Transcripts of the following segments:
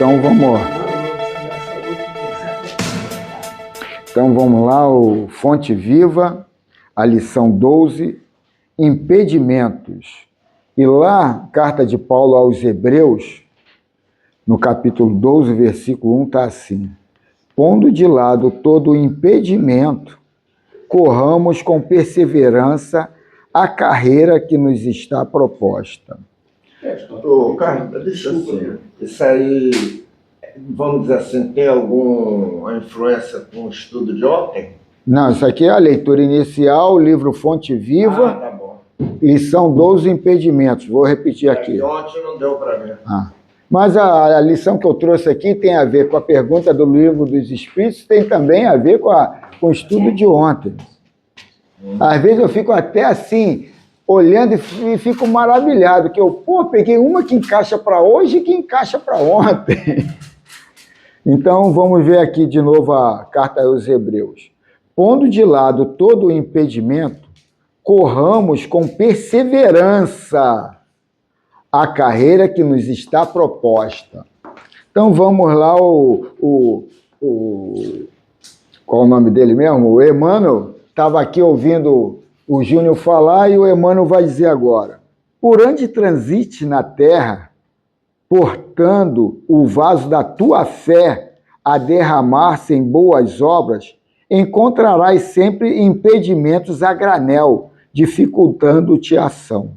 Então vamos lá, o Fonte Viva, a lição 12, impedimentos. E lá, carta de Paulo aos Hebreus, no capítulo 12, versículo 1, está assim: pondo de lado todo o impedimento, corramos com perseverança a carreira que nos está proposta. Ô, Carlos, deixa assim, isso aí, vamos dizer assim, tem alguma influência com o estudo de ontem? Não, isso aqui é a leitura inicial, livro Fonte Viva, tá bom. lição 12, impedimentos. Vou repetir aqui. Ontem não deu para ver. Mas a lição que eu trouxe aqui tem a ver com a pergunta do livro dos Espíritos, tem também a ver com o estudo de ontem. Às vezes eu fico até assim, olhando e fico maravilhado, que eu peguei uma que encaixa para hoje e que encaixa para ontem. Então vamos ver aqui de novo a carta aos Hebreus. Pondo de lado todo o impedimento, corramos com perseverança a carreira que nos está proposta. Então vamos lá, qual é o nome dele mesmo? O Emmanuel estava aqui ouvindo o Júnior falar e o Emmanuel vai dizer agora: por onde transite na terra, portando o vaso da tua fé a derramar-se em boas obras, encontrarás sempre impedimentos a granel, dificultando-te a ação.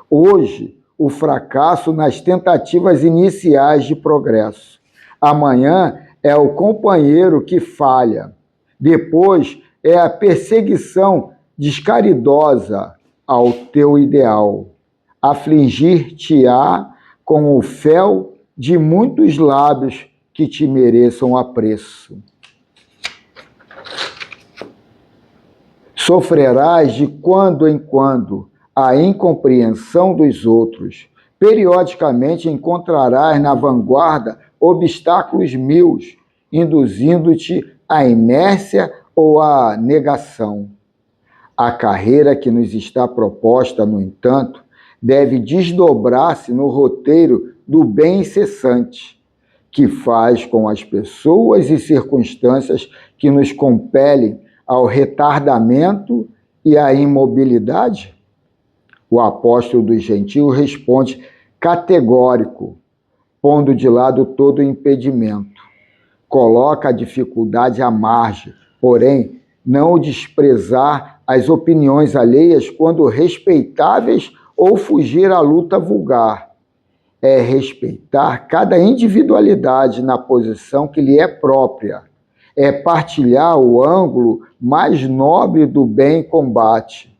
Hoje, o fracasso nas tentativas iniciais de progresso. Amanhã é o companheiro que falha. Depois é a perseguição descaridosa ao teu ideal. Afligir-te-á com o fel de muitos lábios que te mereçam apreço. Sofrerás de quando em quando a incompreensão dos outros. Periodicamente encontrarás na vanguarda obstáculos mil, induzindo-te à inércia ou à negação. A carreira que nos está proposta, no entanto, deve desdobrar-se no roteiro do bem incessante, que faz com as pessoas e circunstâncias que nos compelem ao retardamento e à imobilidade. O apóstolo dos gentios responde categórico, pondo de lado todo o impedimento. Coloca a dificuldade à margem, porém, não desprezar as opiniões alheias quando respeitáveis ou fugir à luta vulgar. É respeitar cada individualidade na posição que lhe é própria. É partilhar o ângulo mais nobre do bem combate,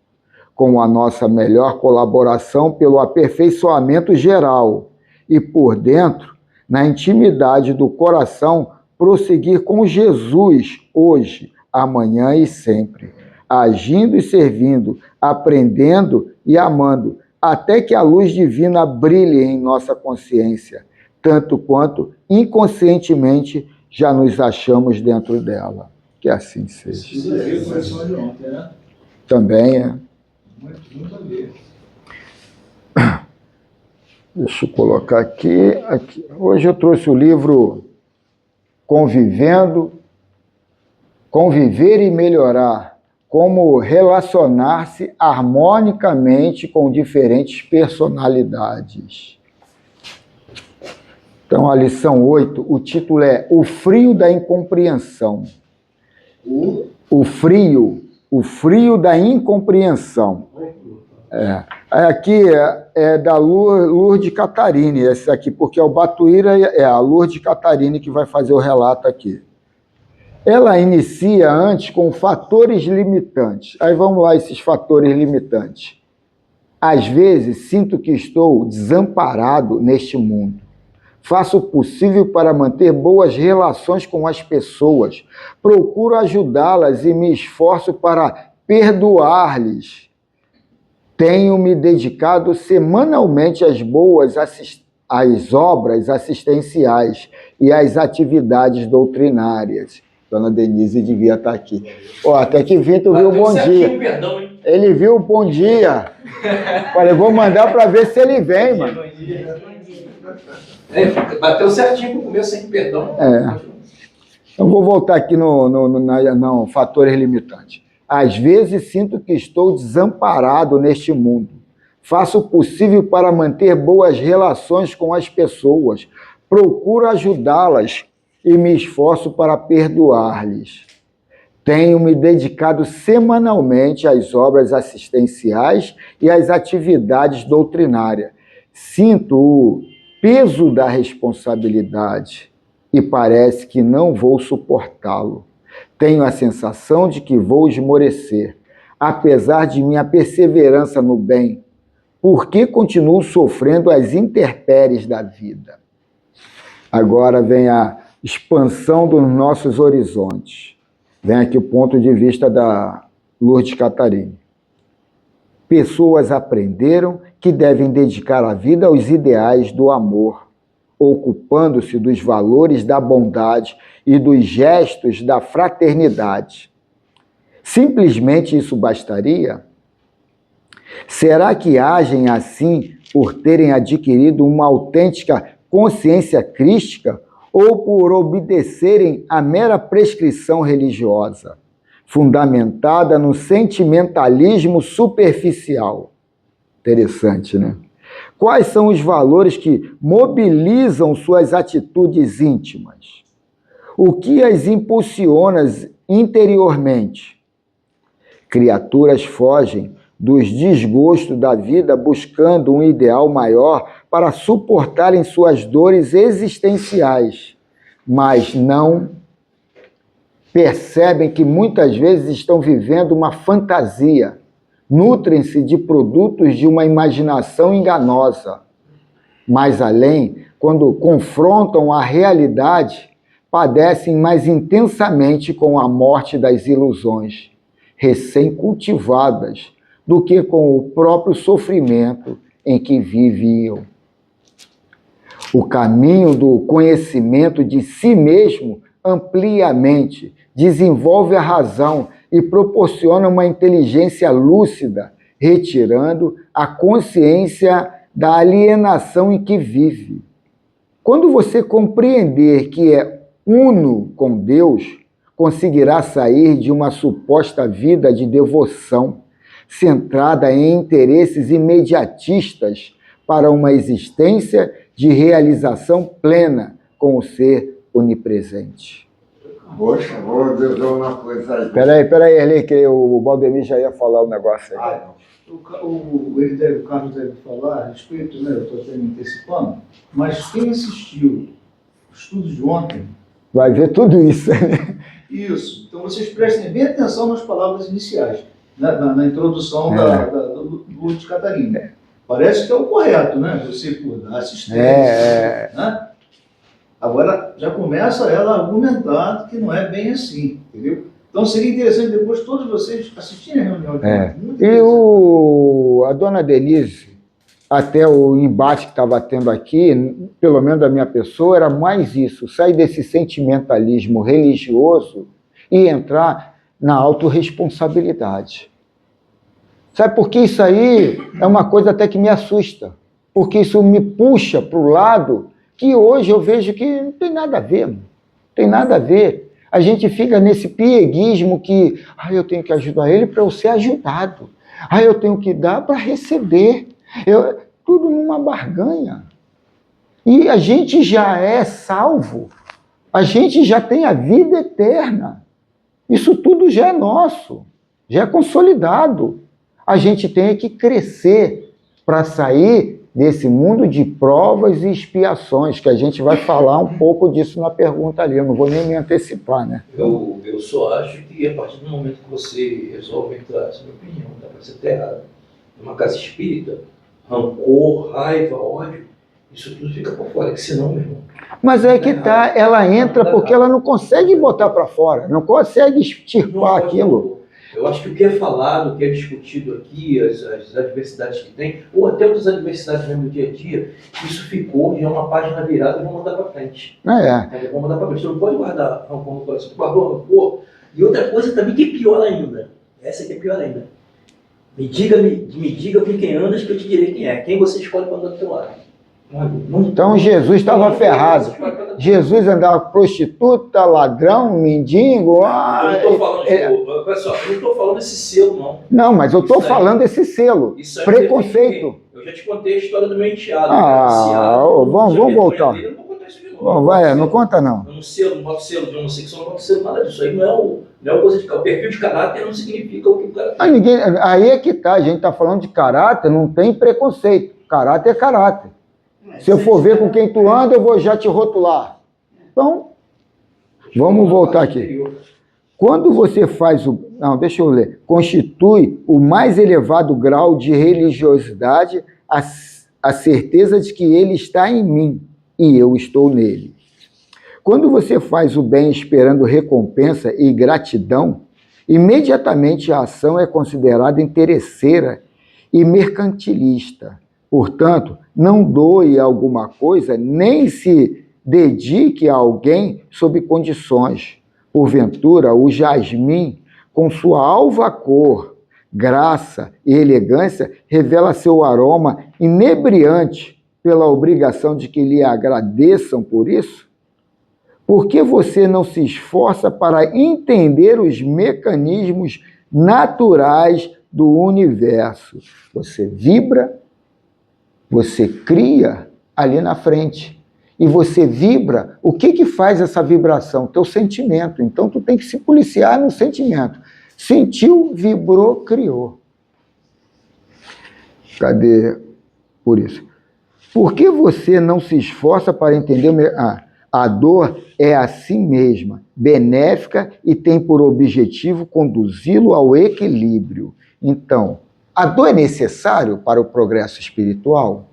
com a nossa melhor colaboração pelo aperfeiçoamento geral e, por dentro, na intimidade do coração, prosseguir com Jesus hoje, amanhã e sempre, agindo e servindo, aprendendo e amando, até que a luz divina brilhe em nossa consciência, tanto quanto inconscientemente já nos achamos dentro dela. Que assim seja. Também é. Deixa eu colocar aqui. Hoje eu trouxe o livro Conviver e Melhorar, como relacionar-se harmonicamente com diferentes personalidades. Então, a lição 8, o título é O Frio da Incompreensão. O frio da incompreensão. Aqui é da Lourdes Catarine, esse aqui, porque o Batuíra é a Lourdes Catarine que vai fazer o relato aqui. Ela inicia antes com fatores limitantes. Aí vamos lá, esses fatores limitantes. Às vezes, sinto que estou desamparado neste mundo. Faço o possível para manter boas relações com as pessoas. Procuro ajudá-las e me esforço para perdoar-lhes. Tenho me dedicado semanalmente às às obras assistenciais e às atividades doutrinárias. Dona Denise devia estar aqui. Até que Vitor viu o bom dia. Perdão, hein? Ele viu o bom dia. Falei, vou mandar para ver se ele vem, mano. Bateu certinho no começo, sem perdão. Eu vou voltar aqui no fatores limitantes. Às vezes sinto que estou desamparado neste mundo. Faço o possível para manter boas relações com as pessoas. Procuro ajudá-las e me esforço para perdoar-lhes. Tenho me dedicado semanalmente às obras assistenciais e às atividades doutrinárias. Sinto o peso da responsabilidade e parece que não vou suportá-lo. Tenho a sensação de que vou esmorecer, apesar de minha perseverança no bem. Por que continuo sofrendo as intempéries da vida? Agora vem a expansão dos nossos horizontes. Vem aqui o ponto de vista da Lourdes Catarine. Pessoas aprenderam que devem dedicar a vida aos ideais do amor, ocupando-se dos valores da bondade e dos gestos da fraternidade. Simplesmente isso bastaria? Será que agem assim por terem adquirido uma autêntica consciência crística ou por obedecerem à mera prescrição religiosa, fundamentada no sentimentalismo superficial? Interessante, né? Quais são os valores que mobilizam suas atitudes íntimas? O que as impulsiona interiormente? Criaturas fogem dos desgostos da vida buscando um ideal maior para suportarem suas dores existenciais, mas não percebem que muitas vezes estão vivendo uma fantasia, nutrem-se de produtos de uma imaginação enganosa. Mais além, quando confrontam a realidade, padecem mais intensamente com a morte das ilusões, recém-cultivadas, do que com o próprio sofrimento em que viviam. O caminho do conhecimento de si mesmo amplia a mente, desenvolve a razão e proporciona uma inteligência lúcida, retirando a consciência da alienação em que vive. Quando você compreender que é uno com Deus, conseguirá sair de uma suposta vida de devoção, centrada em interesses imediatistas, para uma existência de realização plena com o ser onipresente. Poxa, vou dizer uma coisa aí. Peraí, Erli, que o Valdemir já ia falar um negócio aí. O Carlos deve falar a respeito, né? Eu estou até me antecipando, mas quem assistiu o estudo de ontem... Vai ver tudo isso. Isso. Então vocês prestem bem atenção nas palavras iniciais, né? na introdução do Lourdes Catarine. Parece que é o correto, né? Você dar assistência. Né? Agora já começa ela a argumentar que não é bem assim, entendeu? Então seria interessante depois todos vocês assistirem a reunião. E a dona Denise, até o embate que estava tendo aqui, pelo menos da minha pessoa, era mais isso, sair desse sentimentalismo religioso e entrar na autorresponsabilidade. Sabe por que isso aí é uma coisa até que me assusta? Porque isso me puxa para o lado que hoje eu vejo que não tem nada a ver, não tem nada a ver. A gente fica nesse pieguismo que eu tenho que ajudar ele para eu ser ajudado. Eu tenho que dar para receber. Tudo numa barganha. E a gente já é salvo. A gente já tem a vida eterna. Isso tudo já é nosso. Já é consolidado. A gente tem que crescer para sair desse mundo de provas e expiações, que a gente vai falar um pouco disso na pergunta ali. Eu não vou nem me antecipar, né? Eu só acho que a partir do momento que você resolve entrar, essa é a minha opinião, dá para ser errado, numa casa espírita, rancor, raiva, ódio, isso tudo fica por fora, que senão, meu irmão... Mas é que tá, ela entra porque ela não consegue botar para fora, não consegue extirpar aquilo. Eu acho que o que é falado, o que é discutido aqui, as adversidades que tem, ou até outras adversidades mesmo do dia a dia, isso ficou, já é uma página virada e vamos mandar para frente. Vamos mandar para frente. Você não pode guardar rancor no coração, guardou rancor. E outra coisa também que é pior ainda, essa que é pior ainda. Me diga com quem andas que eu te direi quem é. Quem você escolhe para andar do teu lado. Então Jesus estava ferrado. Jesus andava prostituta, ladrão, mendigo. Eu não estou falando, pessoal, eu não estou falando desse selo, não. Não, mas eu estou falando desse selo. Preconceito. Eu já te contei a história do meu enteado. Vamos voltar. Bom, vai, não conta não. Não selo, não boto selo de homossexual, não boto selo, nada disso. Aí não é coisa de... O perfil de caráter não significa o que o cara tem. Aí é que tá, a gente está falando de caráter, não tem preconceito. Caráter é caráter. Se eu for ver com quem tu anda, eu vou já te rotular. Então, vamos voltar aqui. Quando você faz o... Não, deixa eu ler. Constitui o mais elevado grau de religiosidade a certeza de que ele está em mim e eu estou nele. Quando você faz o bem esperando recompensa e gratidão, imediatamente a ação é considerada interesseira e mercantilista. Portanto, não doe alguma coisa, nem se dedique a alguém sob condições. Porventura, o jasmim, com sua alva cor, graça e elegância, revela seu aroma inebriante pela obrigação de que lhe agradeçam por isso? Por que você não se esforça para entender os mecanismos naturais do universo? Você vibra, você cria ali na frente. E você vibra, o que faz essa vibração? Teu sentimento. Então, tu tem que se policiar no sentimento. Sentiu, vibrou, criou. Cadê? Por isso. Por que você não se esforça para entender? A dor é a si mesma, benéfica e tem por objetivo conduzi-lo ao equilíbrio. Então, a dor é necessário para o progresso espiritual?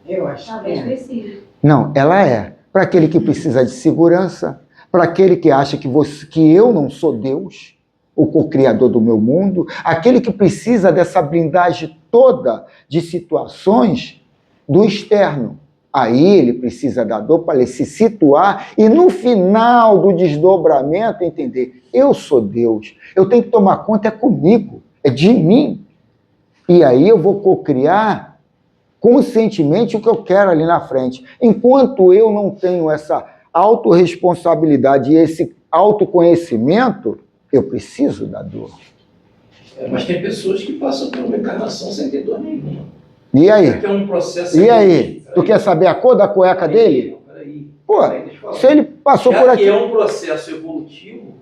Eu acho. Talvez precise. Não, ela é. Para aquele que precisa de segurança, para aquele que acha que eu não sou Deus, o co-criador do meu mundo, aquele que precisa dessa blindagem toda de situações do externo. Aí ele precisa da dor para ele se situar e no final do desdobramento entender, eu sou Deus, eu tenho que tomar conta, é comigo, é de mim. E aí eu vou co-criar conscientemente o que eu quero ali na frente. Enquanto eu não tenho essa autorresponsabilidade e esse autoconhecimento, eu preciso da dor. Mas tem pessoas que passam por uma encarnação sem ter dor nenhuma. E aí? É um processo. E aí? Tu quer saber a cor da cueca dele? Peraí, se ele passou por aqui... Já que é um processo evolutivo,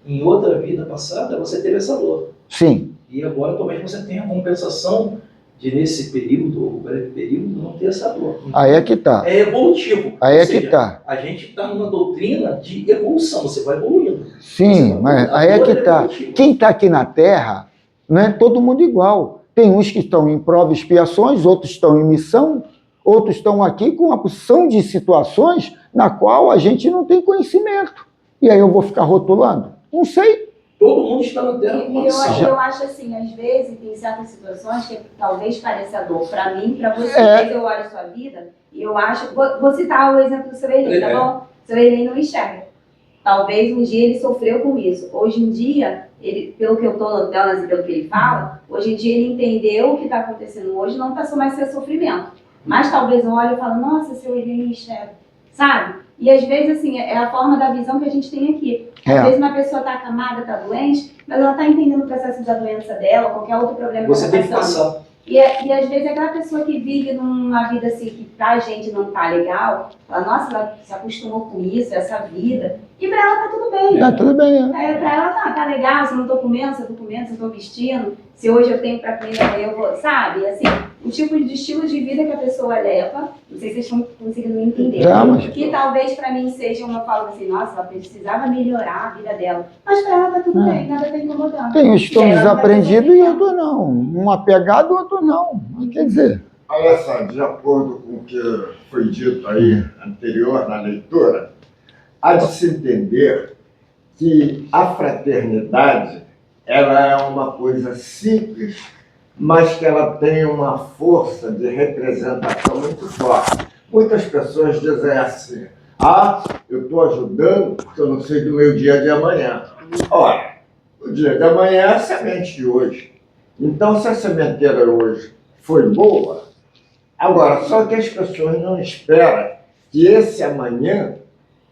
em outra vida passada, você teve essa dor. Sim. E agora talvez você tenha a compensação de, nesse período, ou breve período, não ter essa dor. Aí é que tá. É evolutivo. Aí é que tá. A gente está numa doutrina de evolução, você vai evoluindo. Sim, mas aí é que tá. Quem está aqui na Terra, não é todo mundo igual. Tem uns que estão em prova e expiações, outros estão em missão, outros estão aqui com uma porção de situações na qual a gente não tem conhecimento. E aí eu vou ficar rotulando? Não sei. Todo mundo está na Terra com uma missão. Eu acho assim, às vezes tem certas situações que talvez pareça dor para mim, para você. Às vezes eu olho a sua vida e eu acho... Vou citar o exemplo do seu Enem, tá bom? O seu Enem não enxerga. Talvez um dia ele sofreu com isso. Hoje em dia, ele, pelo que eu estou notando e pelo que ele fala, hoje em dia ele entendeu o que está acontecendo hoje, não passou mais a ser sofrimento. Mas talvez eu olhe e falo, nossa, seu Enem enxerga, sabe? E às vezes, assim, é a forma da visão que a gente tem aqui. Às vezes uma pessoa está acamada, está doente, mas ela está entendendo o processo da doença dela, qualquer outro problema que você tem que passar. E às vezes aquela pessoa que vive numa vida assim, que pra gente não tá legal, fala, nossa, ela se acostumou com isso, essa vida, e pra ela tá tudo bem. Tá tudo bem, Pra ela tá legal, se eu não tô comendo, se eu tô comendo, se eu tô vestindo, se hoje eu tenho pra comer, amanhã eu vou, sabe? Assim, o tipo de estilo de vida que a pessoa leva, não sei se vocês estão conseguindo me entender, que talvez pra mim seja uma fala assim, nossa, ela precisava melhorar a vida dela, mas pra ela tá tudo bem, nada tá incomodando. Tem uns que estão desaprendidos e outros não. Um apegado, outro não. Quer dizer... Olha só, de acordo com o que foi dito aí anterior na leitura, há de se entender que a fraternidade ela é uma coisa simples, mas que ela tem uma força de representação muito forte. Muitas pessoas dizem assim, eu estou ajudando porque eu não sei do meu dia de amanhã. Ora, o dia de amanhã é a semente de hoje. Então, se a sementeira hoje foi boa. Agora, só que as pessoas não esperam que esse amanhã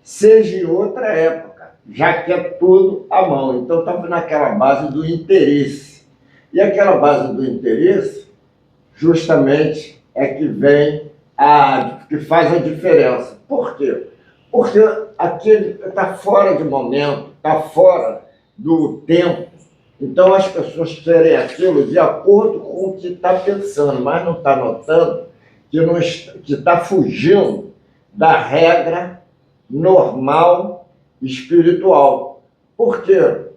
seja em outra época, já que é tudo à mão. Então, estamos naquela base do interesse. E aquela base do interesse, justamente, é que vem que faz a diferença. Por quê? Porque aquele está fora de momento, está fora do tempo. Então, as pessoas querem aquilo de acordo com o que está pensando, mas não está notando que está fugindo da regra normal espiritual. Por quê?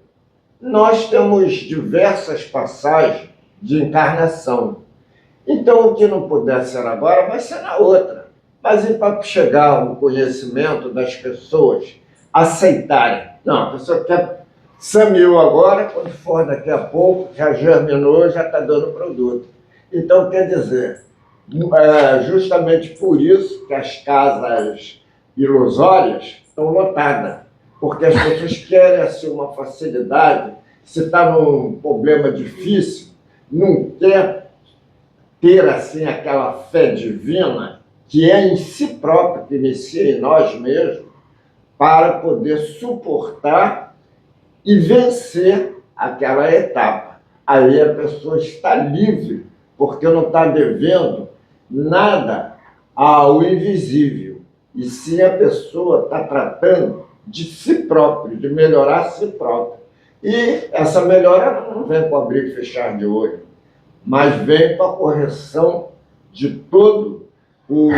Nós temos diversas passagens de encarnação. Então, o que não puder ser agora, vai ser na outra. Mas e para chegar ao conhecimento das pessoas aceitarem? Não, a pessoa quer semeou agora, quando for daqui a pouco, já germinou, já está dando produto. Então, quer dizer, justamente por isso que as casas ilusórias estão lotadas, porque as pessoas querem assim, uma facilidade, se está num problema difícil, não quer ter assim, aquela fé divina que é em si próprio, que inicia em nós mesmos, para poder suportar e vencer aquela etapa. Aí a pessoa está livre, porque não está devendo nada ao invisível. E sim a pessoa está tratando de si próprio, de melhorar si próprio. E essa melhora não vem com abrir e fechar de olho, mas vem com a correção de todo o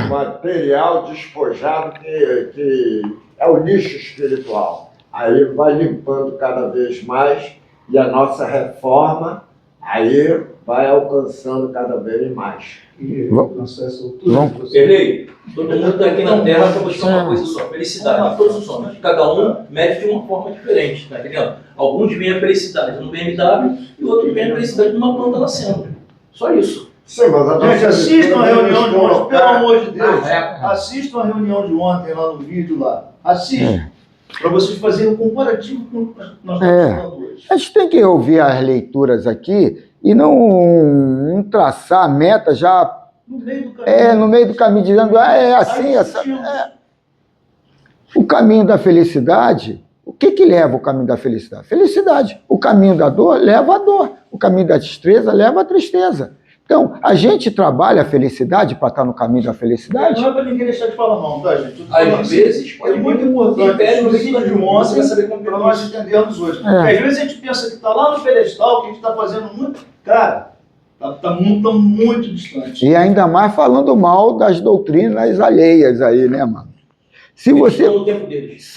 material despojado que é o lixo espiritual. Aí vai limpando cada vez mais e a nossa reforma aí vai alcançando cada vez mais. E alcançar essa altura. Erlei, todo mundo está aqui na Terra para buscar uma coisa só, felicidade. Todos os homens, cada um mede de uma forma diferente, tá entendendo? Alguns veem a felicidade no BMW e outros veem a felicidade numa planta nascendo. Só isso. Sim, mas a Gente, assistam a reunião de ontem, pelo amor de Deus. Assistam a reunião de ontem lá no vídeo lá. Assistam. Para vocês fazerem um comparativo com o que nós estamos falando hoje. A gente tem que ouvir as leituras aqui e não traçar a meta já no meio do caminho. No meio do caminho, dizendo, é assim, O caminho da felicidade, o que leva o caminho da felicidade? Felicidade. O caminho da dor leva a dor. O caminho da tristeza leva a tristeza. Então, a gente trabalha a felicidade para estar no caminho da felicidade? Não é para ninguém deixar de falar não, tá, gente? Às vezes, é muito importante isso no vídeo de ontem para nós entendermos hoje. Porque às vezes a gente pensa que está lá no pedestal, que a gente está fazendo muito... Cara, está muito distante. E ainda mais falando mal das doutrinas alheias aí, né, mano? Se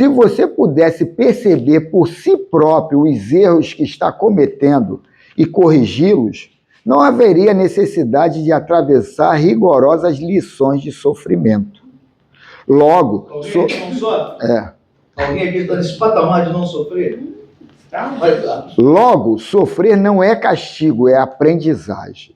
você pudesse perceber por si próprio os erros que está cometendo e corrigi-los, não haveria necessidade de atravessar rigorosas lições de sofrimento. Logo... Alguém aqui está nesse patamar de não sofrer? Logo, sofrer não é castigo, é aprendizagem.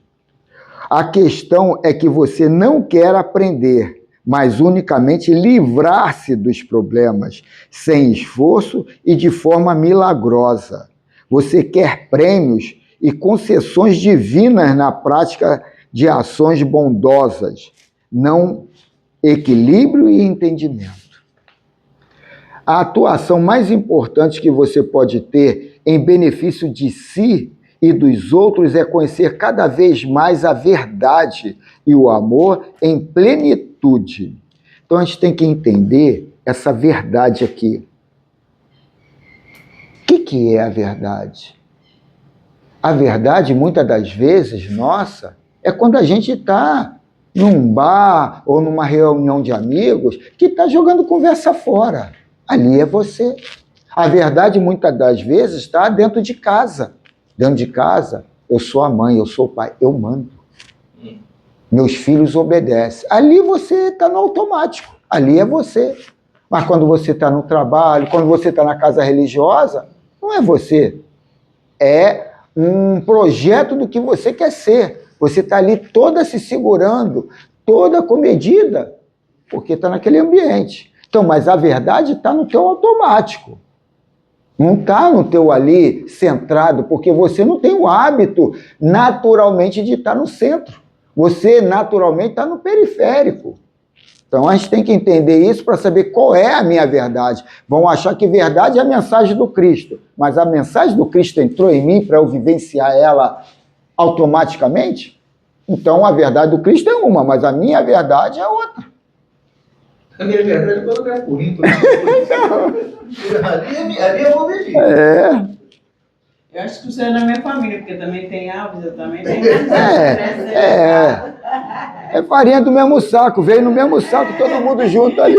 A questão é que você não quer aprender, mas unicamente livrar-se dos problemas, sem esforço e de forma milagrosa. Você quer prêmios e concessões divinas na prática de ações bondosas, não equilíbrio e entendimento. A atuação mais importante que você pode ter em benefício de si e dos outros é conhecer cada vez mais a verdade e o amor em plenitude. Então a gente tem que entender essa verdade aqui. O que é a verdade? A verdade, muitas das vezes, nossa, é quando a gente está num bar ou numa reunião de amigos que está jogando conversa fora. Ali é você. A verdade, muitas das vezes, está dentro de casa. Dentro de casa, eu sou a mãe, eu sou o pai, eu mando. Meus filhos obedecem. Ali você está no automático. Ali é você. Mas quando você está no trabalho, quando você está na casa religiosa, não é você. É um projeto do que você quer ser. Você está ali toda se segurando, toda comedida, porque está naquele ambiente. Então, mas a verdade está no teu automático. Não está no teu ali centrado, porque você não tem o hábito naturalmente de estar no centro. Você naturalmente está no periférico. Então a gente tem que entender isso para saber qual é a minha verdade. Vão achar que verdade é a mensagem do Cristo, mas a mensagem do Cristo entrou em mim para eu vivenciar ela automaticamente? Então a verdade do Cristo é uma, mas a minha verdade é outra. A minha verdade é quando eu quero Corinto. Ali eu vou ver. Eu acho que isso é na minha família, porque também tem Alves, eu também tenho. É farinha do mesmo saco, veio no mesmo saco todo mundo junto ali.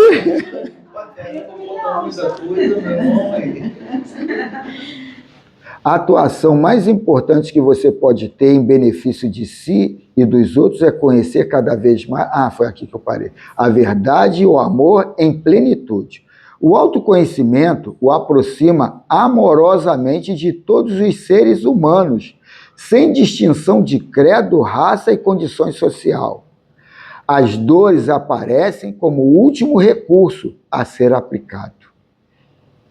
A atuação mais importante que você pode ter em benefício de si e dos outros é conhecer cada vez mais... foi aqui que eu parei. A verdade e o amor em plenitude. O autoconhecimento o aproxima amorosamente de todos os seres humanos, sem distinção de credo, raça e condições social. As dores aparecem como o último recurso a ser aplicado.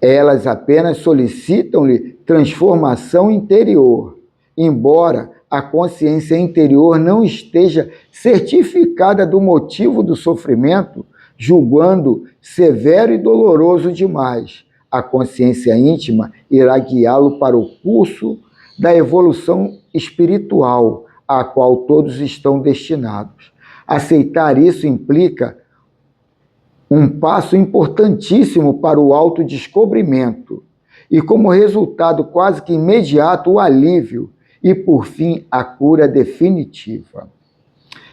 Elas apenas solicitam-lhe transformação interior, embora a consciência interior não esteja certificada do motivo do sofrimento, julgando severo e doloroso demais. A consciência íntima irá guiá-lo para o curso da evolução espiritual, a qual todos estão destinados. Aceitar isso implica um passo importantíssimo para o autodescobrimento e, como resultado quase que imediato, o alívio e, por fim, a cura definitiva.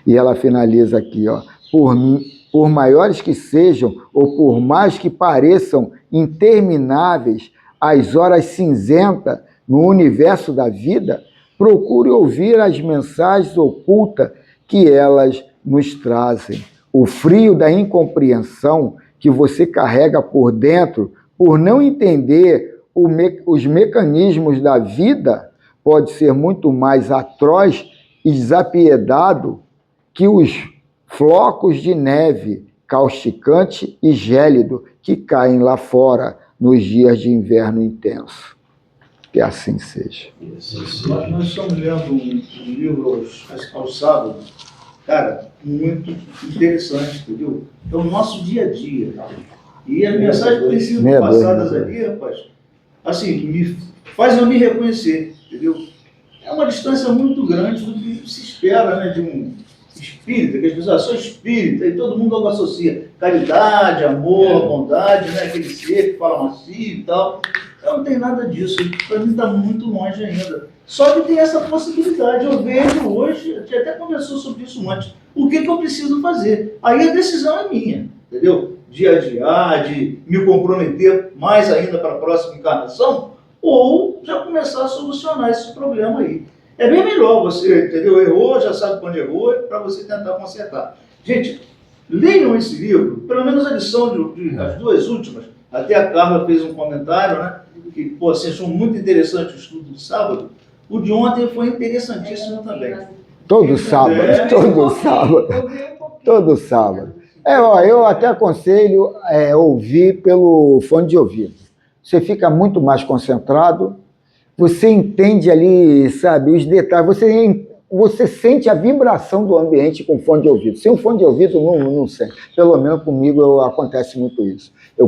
E ela finaliza aqui, por maiores que sejam ou por mais que pareçam intermináveis as horas cinzentas no universo da vida, procure ouvir as mensagens ocultas que elas nos trazem. O frio da incompreensão que você carrega por dentro, por não entender os mecanismos da vida, pode ser muito mais atroz e desapiedado que os flocos de neve causticante e gélido que caem lá fora nos dias de inverno intenso. Que assim seja. Nós estamos lendo um livro aos sábados, cara, muito interessante, entendeu? É o nosso dia a dia. E as mensagens que têm sido passadas ali, rapaz, assim, faz eu me reconhecer, entendeu? É uma distância muito grande do que se espera, né, de um espírita, que as pessoas são espírita, e todo mundo logo associa caridade, amor, bondade, né, aquele ser que fala macio e tal. Não tem nada disso, para mim está muito longe ainda. Só que tem essa possibilidade, eu vejo hoje, a gente até conversou sobre isso antes, o que eu preciso fazer? Aí a decisão é minha, entendeu? De adiar, de me comprometer mais ainda para a próxima encarnação, ou já começar a solucionar esse problema aí. É bem melhor você, entendeu? Errou, já sabe quando errou, para você tentar consertar. Gente, leiam esse livro, pelo menos a lição as duas últimas. Até a Carla fez um comentário, né? Que, pô, você achou muito interessante o estudo de sábado. O de ontem foi interessantíssimo também. Todo sábado. Eu até aconselho ouvir pelo fone de ouvido. Você fica muito mais concentrado, você entende ali, sabe, os detalhes, você sente a vibração do ambiente com fone de ouvido. Sem um fone de ouvido, não sente. Pelo menos comigo acontece muito isso. Eu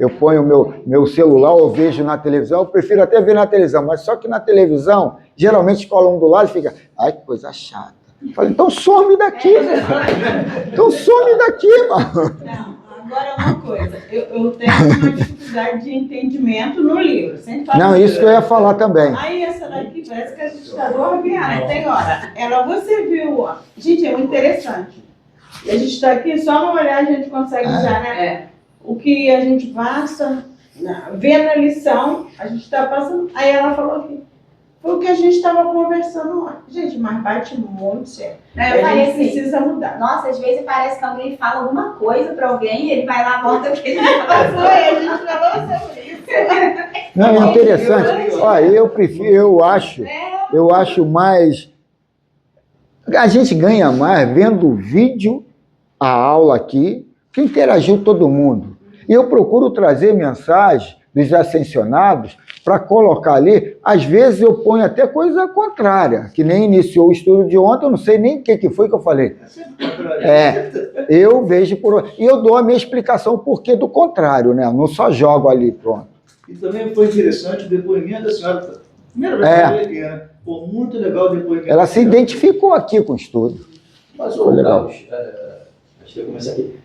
ponho o meu celular, eu vejo na televisão, eu prefiro até ver na televisão, mas só que na televisão, geralmente cola um do lado e fica, ai, que coisa chata. Eu falei, então some daqui, então some daqui, mano. Não, agora uma coisa, eu tenho uma dificuldade de entendimento no livro. Não, isso que eu ia falar também. Aí essa daqui parece que a gente está dormindo, tem hora. Você viu, gente, é muito interessante. E a gente está aqui, só no olhar a gente consegue já, né? O que a gente passa, vê na lição, a gente está passando. Aí ela falou que foi o que a gente estava conversando lá. Gente, mas bate muito certo. Eu falei assim, precisa mudar. Nossa, às vezes parece que alguém fala alguma coisa para alguém e ele vai lá, volta o que ele falou. A gente falou sobre isso. Não, é interessante. Olha, eu acho mais... A gente ganha mais vendo o vídeo, a aula aqui, que interagiu todo mundo. E eu procuro trazer mensagem dos ascensionados para colocar ali. Às vezes eu ponho até coisa contrária, que nem iniciou o estudo de ontem, eu não sei nem o que foi que eu falei. Eu vejo por... E eu dou a minha explicação por que do contrário, né? Não só jogo ali, pronto. E também foi interessante o depoimento da senhora. Primeira vez que eu falei, né? Pô, muito legal o depoimento. Ela se identificou aqui com o estudo. Mas, ô, Carlos, deixa eu começar aqui.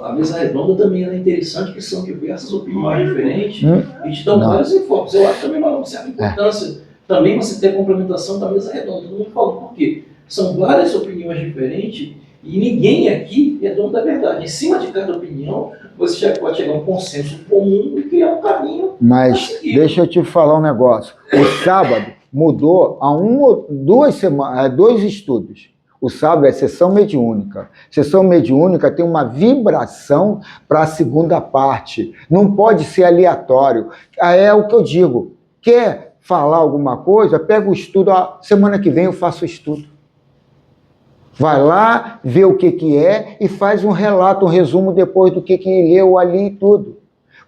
A mesa redonda também é interessante, que são diversas opiniões diferentes e te dão vários informes. Eu acho também uma certa importância também você ter a complementação da mesa redonda. Todo mundo fala por quê? São várias opiniões diferentes e ninguém aqui é dono da verdade. Em cima de cada opinião, você já pode chegar a um consenso comum e criar um caminho. Mas deixa eu te falar um negócio. O sábado mudou há 2 semanas, 2 estudos. O sábado é sessão mediúnica. Sessão mediúnica tem uma vibração para a segunda parte. Não pode ser aleatório. É o que eu digo. Quer falar alguma coisa? Pega o estudo. Semana que vem eu faço o estudo. Vai lá, vê o que é e faz um relato, um resumo depois do que leu ali e tudo.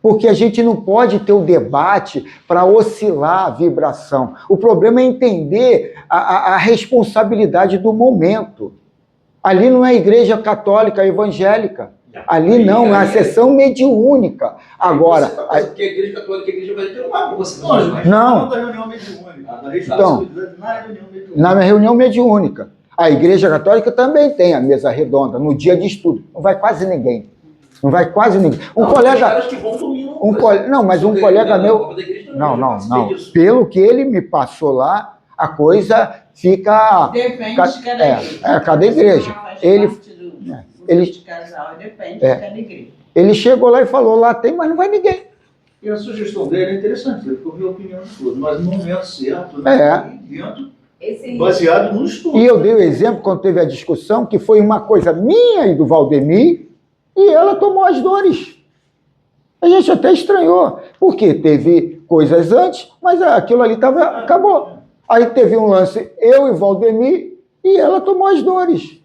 Porque a gente não pode ter o debate para oscilar a vibração. O problema é entender a responsabilidade do momento. Ali não é igreja católica, evangélica. Ali não, é a sessão mediúnica. Agora... Porque a igreja católica e a igreja evangélica não vai você. Não. Da reunião mediúnica. Então, na reunião mediúnica. A igreja católica também tem a mesa redonda no dia de estudo. Não vai quase ninguém. Não vai quase ninguém. Não, mas um colega meu... Não. Pelo que ele me passou lá, a coisa fica... Depende de cada igreja. Cada igreja. Depende de cada igreja. Ele chegou lá e falou, lá tem, mas não vai ninguém. E a sugestão dele é interessante, ele ouviu a opinião de todos, mas no momento certo, né? Baseado no estudo. E eu dei o exemplo, quando teve a discussão, que foi uma coisa minha e do Valdemir, e ela tomou as dores. A gente até estranhou, porque teve coisas antes, mas aquilo ali acabou. Aí teve um lance, eu e Valdemir, e ela tomou as dores.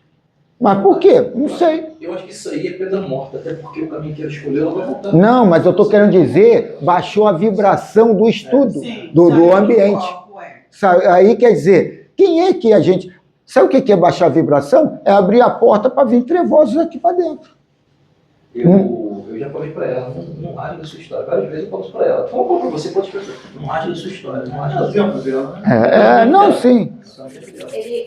Mas por quê? Não sei. Eu acho que isso aí é pedra morta, até porque o caminho que ela escolheu, ela vai voltar. Não, mas eu estou querendo dizer, baixou a vibração do estudo, do ambiente. Aí quer dizer, quem é que a gente... Sabe o que é baixar a vibração? É abrir a porta para vir trevosos aqui para dentro. Eu já falei para ela, não rage da sua história. Várias vezes eu falo isso para ela. Fala para você, pode escrever. Não rage da sua história, não rage da sua história. Não, sim.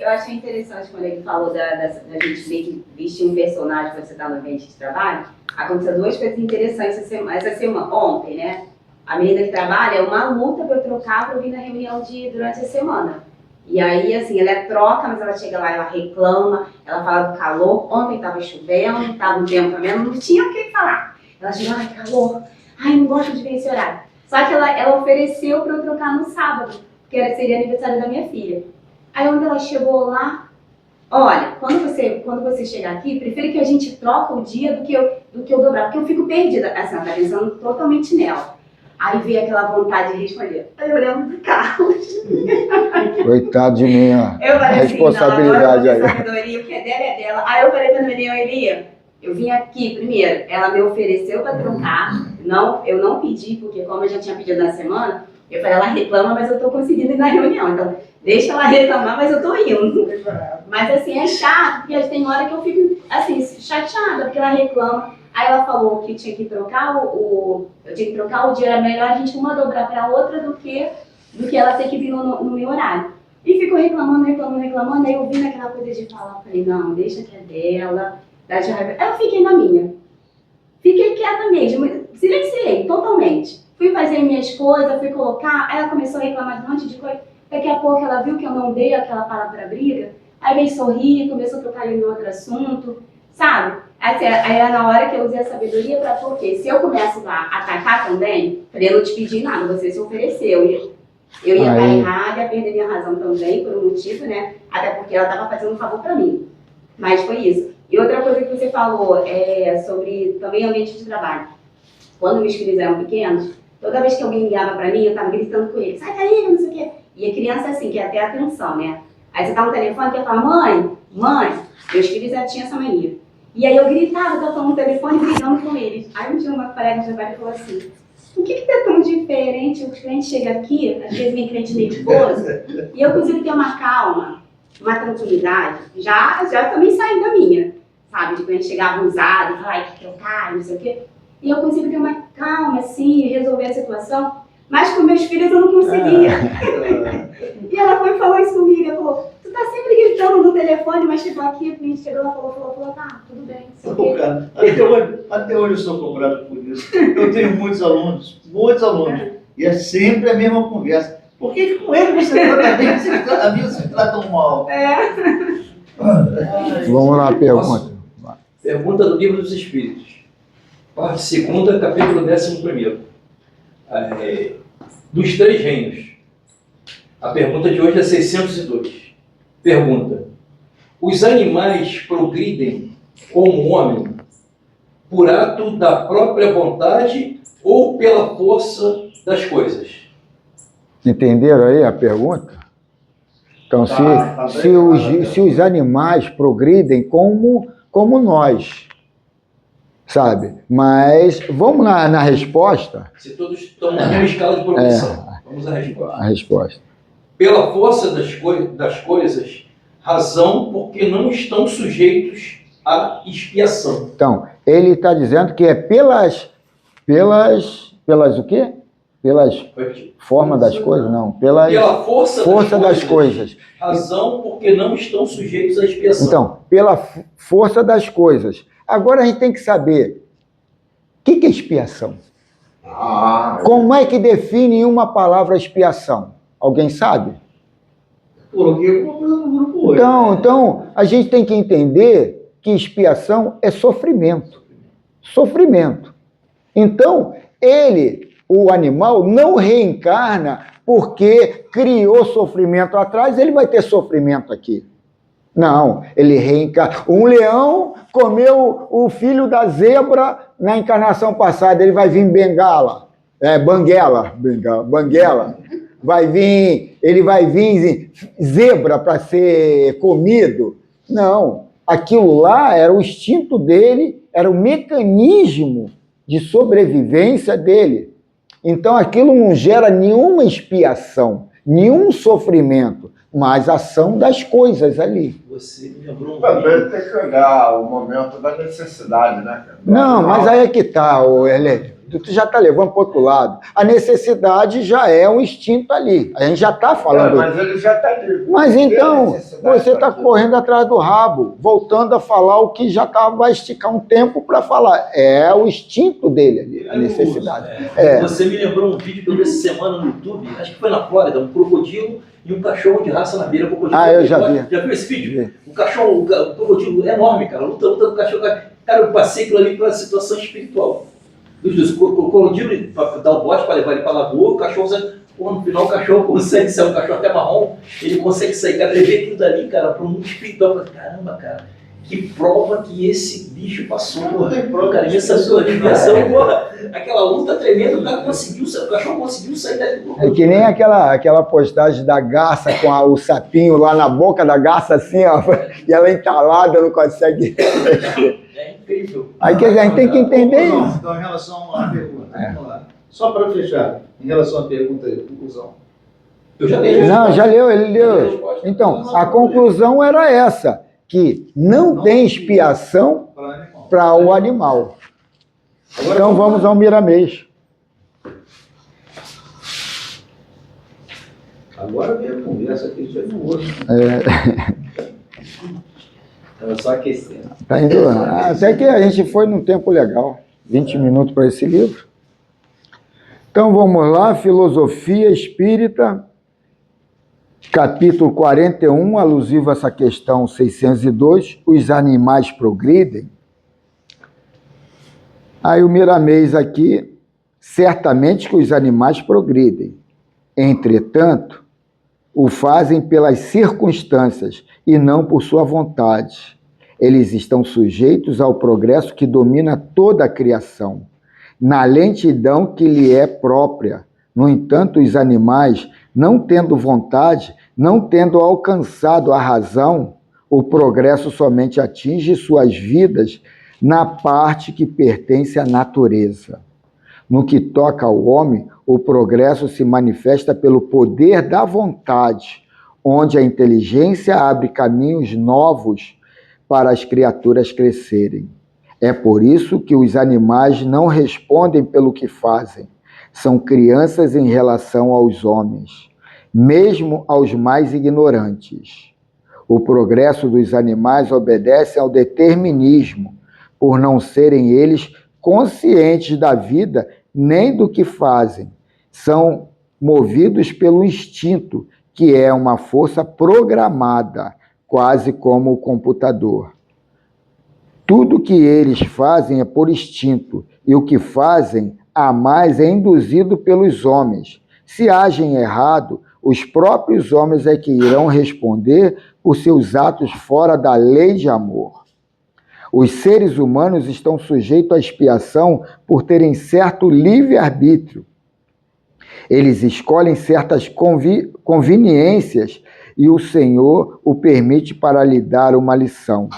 Eu achei interessante quando ele falou da gente meio que vestir um personagem quando você está no ambiente de trabalho. Aconteceu 2 coisas interessantes essa semana, ontem, né? A menina que trabalha é uma luta para eu trocar para eu vir na reunião durante a semana. E aí, assim, ela troca, mas ela chega lá, ela reclama, ela fala do calor. Ontem estava chovendo, estava um tempo também, não tinha o que falar. Ela chega, ai, calor, ai, não gosto de ver esse horário. Só que ela ofereceu para eu trocar no sábado, porque seria aniversário da minha filha. Aí, quando ela chegou lá, olha, quando você chegar aqui, prefiro que a gente troque o dia do que eu dobrar, porque eu fico perdida. Assim, ela está pensando totalmente nela. Aí veio aquela vontade de responder. Aí eu lembro do Carlos. Coitado de mim, ó. Eu falei responsabilidade assim, sabedoria, o que é dela é dela. Aí eu falei pra menina, Elia, eu vim aqui primeiro, ela me ofereceu pra trocar. Eu não pedi, porque como eu já tinha pedido na semana, eu falei, ela reclama, mas eu tô conseguindo ir na reunião. Então, deixa ela reclamar, mas eu tô indo. Mas assim, é chato, porque tem hora que eu fico, assim, chateada, porque ela reclama. Aí ela falou que tinha que trocar eu tinha que trocar o dia, era melhor a gente uma dobrar para outra do que ela ter que vir no meu horário. E ficou reclamando, aí eu vi naquela coisa de falar, falei, não, deixa que é dela, dá de raiva. Aí eu fiquei na minha. Fiquei quieta mesmo, silenciei totalmente. Fui fazer minhas coisas, fui colocar, aí ela começou a reclamar de um monte de coisa. Daqui a pouco ela viu que eu não dei aquela palavra briga, aí veio sorrir, começou a trocar em outro assunto, sabe? Aí era na hora que eu usei a sabedoria para porque se eu começo lá a atacar também, eu não te pedi nada, você se ofereceu. Eu ia estar errada, ia perder minha razão também, por um motivo, né? Até porque ela estava fazendo um favor para mim. Mas foi isso. E outra coisa que você falou é sobre também ambiente de trabalho. Quando meus filhos eram pequenos, toda vez que alguém ligava para mim, eu estava gritando com ele, sai daí, não sei o quê. E a criança assim, quer ter atenção, né? Aí você tá no telefone e quer falar, mãe, meus filhos já tinham essa mania. E aí eu gritava, tava falando no telefone brigando com eles. Aí um dia uma colega de trabalho falou assim, o que é tão diferente? O cliente chega aqui, às vezes vem cliente nervoso, e eu consigo ter uma calma, uma tranquilidade, já também saí da minha, sabe? De cliente chegar abusado e falar, ai, que eu caio, não sei o quê. E eu consigo ter uma calma, assim, resolver a situação, mas com meus filhos eu não conseguia. E ela foi e falou isso comigo, ela falou, tu tá sempre gritando no telefone, mas chegou aqui, o cliente chegou, ela falou, tá, tudo bem, não sei o quê. Cara, até hoje eu sou cobrado por isso. Eu tenho muitos alunos, e é sempre a mesma conversa. Por que com ele você trata bem, a mim você trata mal? Vamos lá, pergunta. Pergunta do Livro dos Espíritos. Parte 2, capítulo 11. Dos 3 reinos. A pergunta de hoje é 602. Pergunta: os animais progridem como o homem por ato da própria vontade ou pela força das coisas? Entenderam aí a pergunta? Então, se os animais progridem como nós, sabe? Mas vamos na resposta. Se todos estão na mesma escala de progressão. Vamos à resposta. A resposta. Pela força das coisas, razão porque não estão sujeitos à expiação. Então, ele está dizendo que é pelas o quê? Pelas formas das coisas? Não, pela força das coisas. Razão porque não estão sujeitos à expiação. Então, pela força das coisas. Agora a gente tem que saber o que é expiação. Como é que define uma palavra expiação? Alguém sabe? Coloquei alguma coisa no grupo hoje. Então, a gente tem que entender que expiação é sofrimento. Sofrimento. Então, o animal, não reencarna porque criou sofrimento atrás, ele vai ter sofrimento aqui. Não, ele reencarna. Um leão comeu o filho da zebra na encarnação passada, ele vai vir Banguela. Ele vai vir zebra para ser comido. Não, aquilo lá era o instinto dele, era o mecanismo de sobrevivência dele. Então aquilo não gera nenhuma expiação, nenhum sofrimento, mas ação das coisas ali. Você me lembrou Também tem que olhar o momento da necessidade, né, cara? Não, mas aí é que tá, Helene. Tu já está levando para o outro lado. A necessidade já é um instinto ali. A gente já está falando. Mas ele já está ali. Mas então, você está correndo atrás do rabo, voltando a falar o que já vai esticar um tempo para falar. É o instinto dele ali, a necessidade. Você me lembrou um vídeo que eu vi essa semana no YouTube, acho que foi na Flórida, um crocodilo e um cachorro de raça na beira. Eu já vi. Já viu esse vídeo? O cachorro, o crocodilo é enorme, cara. Luta do cachorro. Cara, eu passei aquilo ali para a situação espiritual. O crocodilo dá o bote para levar ele para a lagoa, o cachorro, no final o cachorro consegue sair, um cachorro até marrom, ele consegue sair, cara, ele vê aquilo dali, cara, para o mundo espiritual. Caramba, cara, que prova que esse bicho passou, cara, essa sua dimensão, aquela luta tremenda, o cachorro conseguiu sair dali do crocodilo. É que nem aquela postagem da garça com o sapinho lá na boca da garça, assim, ó, e ela entalada, não consegue. É incrível. Aí quer dizer, a gente tem que entender isso. Então, em relação à pergunta, vamos lá. Só para fechar, em relação à pergunta e conclusão. Eu já li. Não, já leu, ele leu. Então, a conclusão era essa, que não tem expiação para o animal. Então vamos ao Miramês. Agora vem a conversa que já no outro. Estava só aquecendo. Tá indo, até que a gente foi num tempo legal, 20 minutos para esse livro. Então vamos lá, Filosofia Espírita, capítulo 41, alusivo a essa questão 602, os animais progridem. Aí o Miramês aqui, certamente que os animais progridem. Entretanto, o fazem pelas circunstâncias e não por sua vontade. Eles estão sujeitos ao progresso que domina toda a criação, na lentidão que lhe é própria. No entanto, os animais, não tendo vontade, não tendo alcançado a razão, o progresso somente atinge suas vidas na parte que pertence à natureza. No que toca ao homem, o progresso se manifesta pelo poder da vontade, onde a inteligência abre caminhos novos para as criaturas crescerem. É por isso que os animais não respondem pelo que fazem. São crianças em relação aos homens, mesmo aos mais ignorantes. O progresso dos animais obedece ao determinismo, por não serem eles conscientes da vida nem do que fazem. São movidos pelo instinto, que é uma força programada, quase como o computador. Tudo que eles fazem é por instinto, e o que fazem a mais é induzido pelos homens. Se agem errado, os próprios homens é que irão responder por seus atos fora da lei de amor. Os seres humanos estão sujeitos à expiação por terem certo livre-arbítrio. Eles escolhem certas conveniências e o Senhor o permite para lhe dar uma lição,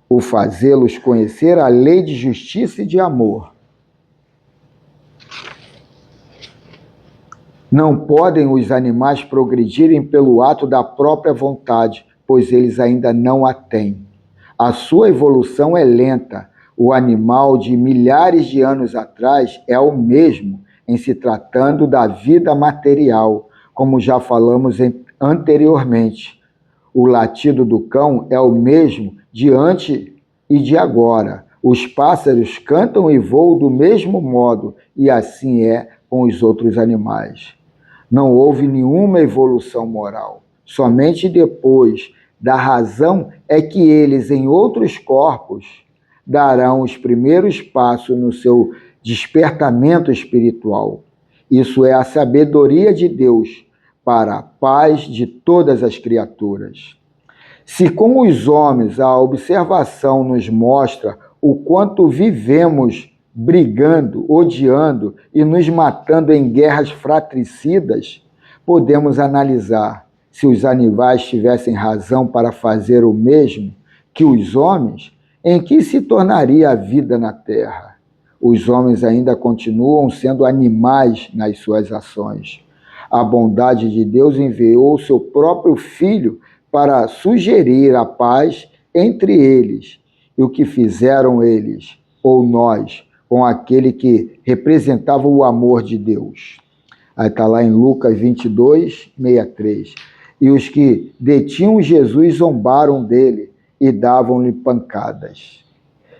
o fazê-los conhecer a lei de justiça e de amor. Não podem os animais progredirem pelo ato da própria vontade, pois eles ainda não a têm. A sua evolução é lenta. O animal de milhares de anos atrás é o mesmo em se tratando da vida material, como já falamos anteriormente. O latido do cão é o mesmo de antes e de agora. Os pássaros cantam e voam do mesmo modo, e assim é com os outros animais. Não houve nenhuma evolução moral. Somente depois da razão é que eles, em outros corpos, darão os primeiros passos no seu despertamento espiritual. Isso é a sabedoria de Deus para a paz de todas as criaturas. Se com os homens a observação nos mostra o quanto vivemos brigando, odiando e nos matando em guerras fratricidas, podemos analisar se os animais tivessem razão para fazer o mesmo que os homens, em que se tornaria a vida na Terra? Os homens ainda continuam sendo animais nas suas ações. A bondade de Deus enviou o seu próprio Filho para sugerir a paz entre eles. E o que fizeram eles, ou nós, com aquele que representava o amor de Deus? Aí está lá em Lucas 22, 63. E os que detinham Jesus zombaram dele e davam-lhe pancadas.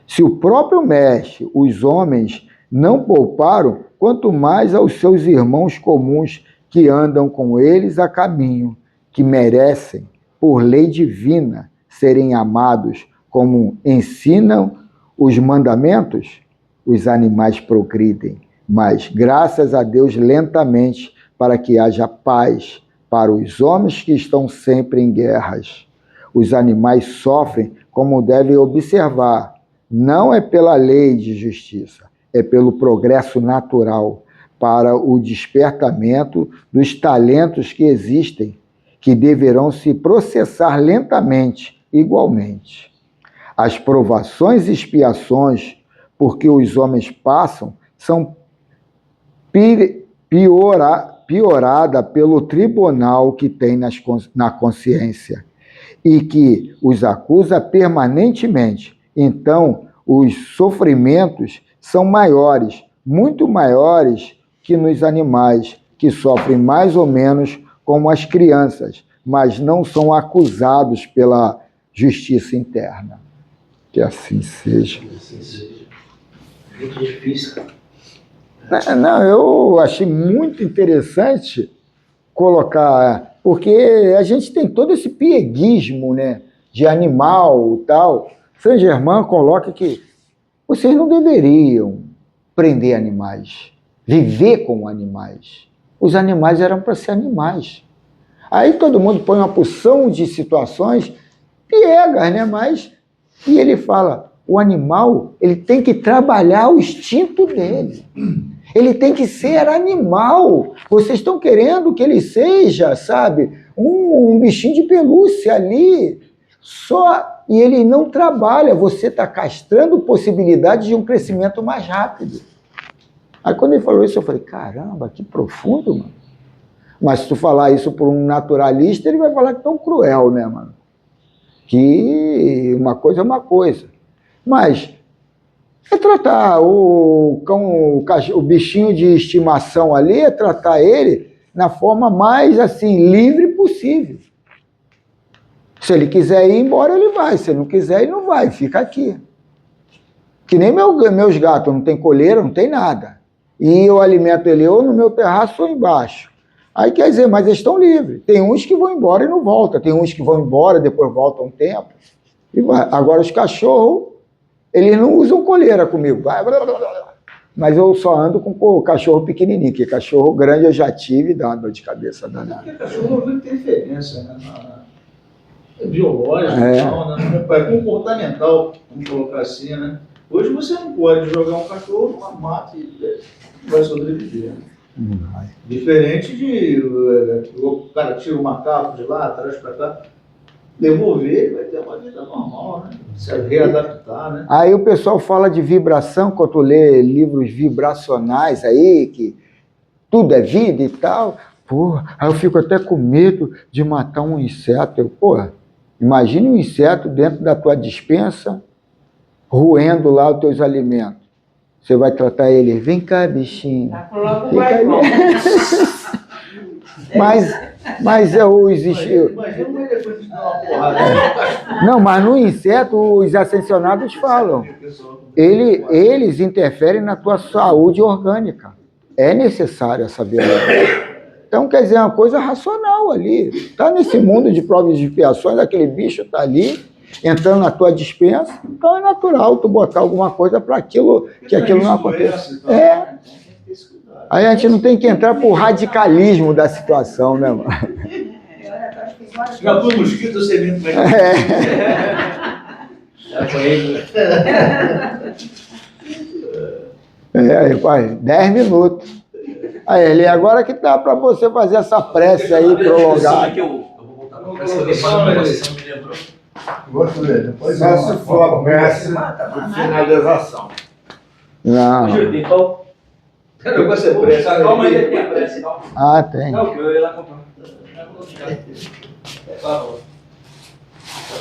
Se o próprio mestre, os homens, não pouparam, quanto mais aos seus irmãos comuns que andam com eles a caminho, que merecem, por lei divina, serem amados como ensinam os mandamentos. Os animais progridem, mas, graças a Deus, lentamente, para que haja paz para os homens que estão sempre em guerras. Os animais sofrem, como devem observar, não é pela lei de justiça, é pelo progresso natural, para o despertamento dos talentos que existem, que deverão se processar lentamente, igualmente. As provações e expiações porque os homens passam são piorada pelo tribunal que tem na consciência e que os acusa permanentemente. Então, os sofrimentos são maiores, muito maiores que nos animais, que sofrem mais ou menos como as crianças, mas não são acusados pela justiça interna. Que assim seja. Muito difícil. Não, eu achei muito interessante colocar, porque a gente tem todo esse pieguismo, né, de animal e tal. Saint-Germain coloca que vocês não deveriam prender animais, viver com animais. Os animais eram para ser animais. Aí todo mundo põe uma porção de situações piegas, né, mas... E ele fala, o animal, ele tem que trabalhar o instinto dele. Ele tem que ser animal. Vocês estão querendo que ele seja, sabe, um bichinho de pelúcia ali. E ele não trabalha. Você está castrando possibilidades de um crescimento mais rápido. Aí quando ele falou isso, eu falei, caramba, que profundo, mano. Mas se tu falar isso por um naturalista, ele vai falar que tão cruel, né, mano? Que uma coisa é uma coisa. Mas é tratar o cão, o bichinho de estimação ali, é tratar ele na forma mais, assim, livre possível. Se ele quiser ir embora, ele vai. Se ele não quiser, ele não vai. Fica aqui. Que nem meus gatos, não tem coleira, não tem nada. E eu alimento ele ou no meu terraço ou embaixo. Aí quer dizer, mas eles estão livres. Tem uns que vão embora e não voltam. Tem uns que vão embora, depois voltam um tempo. E vai. Agora os cachorros, eles não usam coleira comigo. Vai, blá, blá, blá. Mas eu só ando com o cachorro pequenininho, que cachorro grande eu já tive e dá uma dor de cabeça danada. Porque cachorro não tem interferência, né? É biológico, não, né? É comportamental, vamos colocar assim, né? Hoje você não pode jogar um cachorro numa mata e vai sobreviver. Vai. Diferente de o cara tira o macaco de lá, traz para cá, devolver, ele vai ter uma vida normal, né? Se readaptar, né? Aí o pessoal fala de vibração, quando tu lê livros vibracionais aí, que tudo é vida e tal. Porra, aí eu fico até com medo de matar um inseto. Porra, imagine um inseto dentro da tua despensa, roendo lá os teus alimentos. Você vai tratar ele, vem cá, bichinho. Tá, logo vai bom. Mas existe. Imagina um elefante dar uma porrada. Não, mas no inseto, os ascensionados falam. Eles interferem na tua saúde orgânica. É necessário essa verdade. Então, quer dizer, é uma coisa racional ali. Está nesse mundo de provas e expiações, aquele bicho está ali, entrando na tua despensa, então é natural tu botar alguma coisa para aquilo, que aquilo não aconteça. Aí a gente não tem que entrar pro radicalismo da situação, né, mano? Já foi mosquito, você vê como Aí, pai, 10 minutos. Aí, ele agora que dá para você fazer essa prece aí prolongada. Eu vou voltar para a prece, porque uma posição me lembrou. Você vê, depois essa for a prece de finalização. Não. Então, eu vou ser prece. calma aí, tem a prece. Ah, tem. Não, que eu ia lá comprar.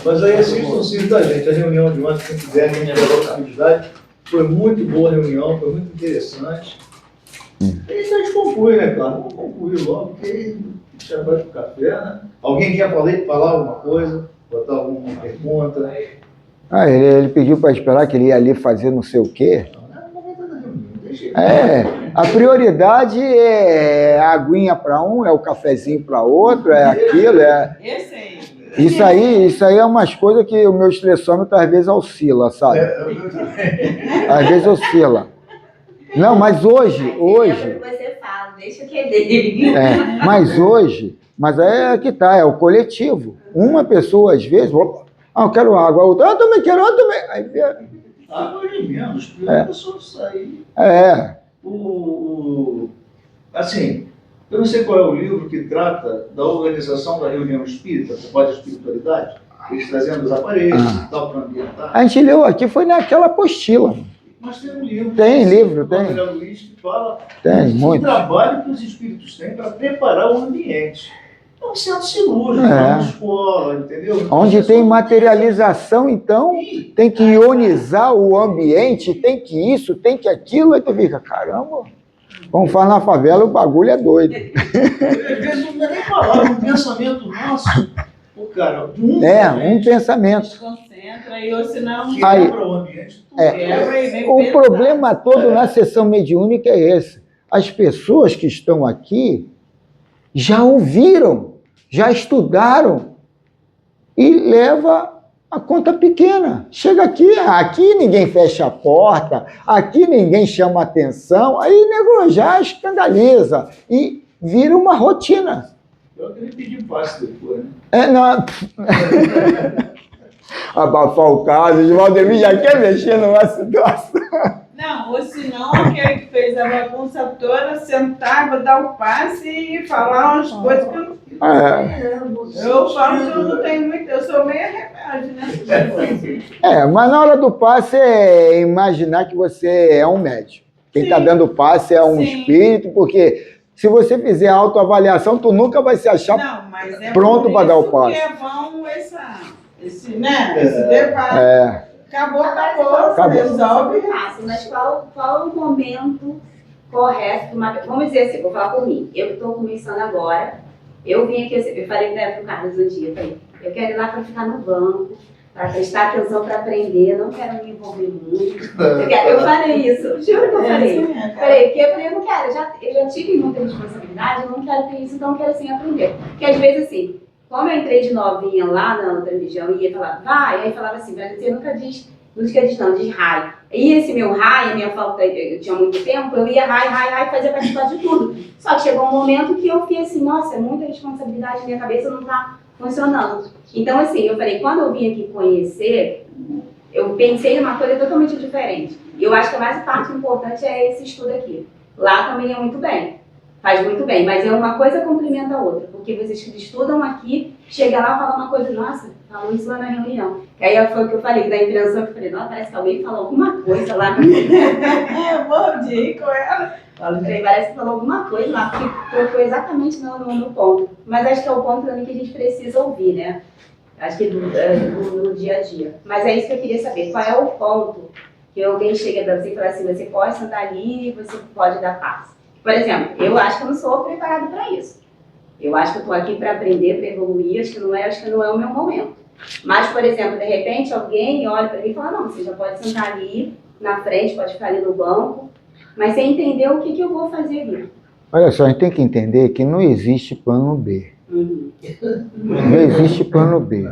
Mas aí assistam sim, tá, gente? A reunião de ontem, quem quiser, quem tiver a oportunidade, foi muito boa a reunião, foi muito interessante. E a gente conclui, né, cara? Vamos concluir logo, porque já vai pro café, né? Alguém quer falar alguma coisa? Botar alguma pergunta? Ah, ele pediu para esperar que ele ia ali fazer não sei o quê. A prioridade é a aguinha para um, é o cafezinho para outro, é aquilo, Esse aí. Isso aí é umas coisas que o meu estressômetro às vezes oscila, sabe? Às vezes oscila. Não, mas hoje... Você fala, deixa que é dele. Mas é que tá, é o coletivo. Uma pessoa, às vezes, eu quero água, a outra, eu também quero, eu também. Aí, água de menos, porque a pessoa sair. Assim, eu não sei qual é o livro que trata da organização da reunião espírita, da pós espiritualidade, eles trazendo os aparelhos e tal para ambientar. A gente leu aqui, foi naquela apostila. Mas tem um livro. Tem livro, tem. O Luiz que fala muito. do trabalho que os espíritos têm para preparar o ambiente. É um centro cirúrgico, uma escola, entendeu? Onde tem materialização, então, tem que ionizar o ambiente, tem que isso, tem que aquilo, aí tu fica, caramba, vamos falar na favela, o bagulho é doido. Às vezes não dá nem palavra, um pensamento nosso, cara, um pensamento. Desconcentra e ou senão quebra o ambiente. O problema todo na sessão mediúnica é esse. As pessoas que estão aqui já ouviram, já estudaram e leva a conta pequena. Chega aqui ninguém fecha a porta, aqui ninguém chama atenção, aí o nego já escandaliza e vira uma rotina. Eu queria pedir passe depois, né? Não. Abafar o caso, o Valdemir já quer mexer numa situação. Não, ou senão aquele que fez a bagunça toda sentava, dar o passe e falar umas coisas que eu não. Eu falo que eu não tenho muito, eu sou meio remédio, né? Mas na hora do passe é imaginar que você é um médium. Quem está dando passe é um espírito, porque se você fizer autoavaliação, tu nunca vai se achar pronto para dar o passe. É bom esse debate. Acabou, resolve. Mas qual o momento correto? Vamos dizer assim, vou falar por mim. Eu que estou começando agora, eu vim aqui, eu falei para o Carlos um dia, eu quero ir lá para ficar no banco, para prestar atenção, para aprender, não quero me envolver muito. Eu falei isso, juro que eu falei. Porque eu não quero, eu já tive muita responsabilidade, eu não quero ter isso, então eu quero assim aprender. Porque às vezes assim, como eu entrei de novinha lá na outra religião e ia falar, vai, aí falava assim, você nunca diz rai. E esse meu rai, a minha falta, eu tinha muito tempo, eu ia rai, fazia participar de tudo. Só que chegou um momento que eu fiquei assim, nossa, é muita responsabilidade, minha cabeça não está funcionando. Então assim, eu falei, quando eu vim aqui conhecer, eu pensei numa coisa totalmente diferente. E eu acho que a mais parte importante é esse estudo aqui. Lá também é muito bem. Faz muito bem, mas é uma coisa complementa a outra, porque vocês que estudam aqui, chega lá e fala uma coisa, nossa, falou isso lá na reunião. Que aí foi o que eu falei, da impressão, que eu falei, nossa, parece que alguém falou alguma coisa lá. Bom dia com ela. Parece que falou alguma coisa lá, porque tocou exatamente no ponto. Mas acho que é o ponto também que a gente precisa ouvir, né? Acho que no dia a dia. Mas é isso que eu queria saber, qual é o ponto que alguém chega para você e fala assim, você pode sentar ali e você pode dar paz. Por exemplo, eu acho que eu não sou preparada para isso. Eu acho que eu estou aqui para aprender, para evoluir, acho que não é o meu momento. Mas, por exemplo, de repente alguém olha para mim e fala, não, você já pode sentar ali na frente, pode ficar ali no banco, mas você entender o que eu vou fazer ali. Olha só, a gente tem que entender que não existe plano B. Não existe plano B.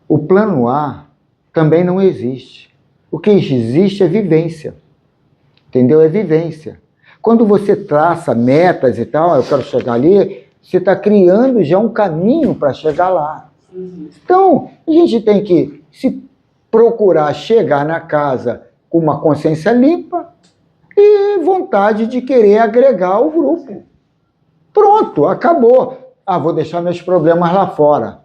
O plano A também não existe. O que existe é vivência. Entendeu? É vivência. Quando você traça metas e tal, eu quero chegar ali, você está criando já um caminho para chegar lá. Então, a gente tem que se procurar chegar na casa com uma consciência limpa e vontade de querer agregar o grupo. Pronto, acabou. Vou deixar meus problemas lá fora.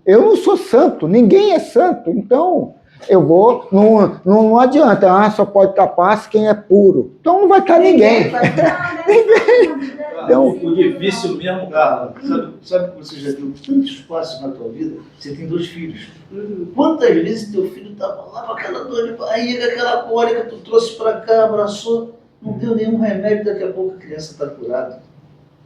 Eu não sou santo, ninguém é santo, então eu vou, não adianta, só pode estar passe quem é puro. Então não vai estar ninguém. Então, o difícil mesmo, cara, sabe que você já deu tantos passos na tua vida, você tem 2 filhos. Quantas vezes teu filho estava lá com aquela dor de barriga, aquela cólica, tu trouxe para cá, abraçou, não deu nenhum remédio, daqui a pouco a criança está curada.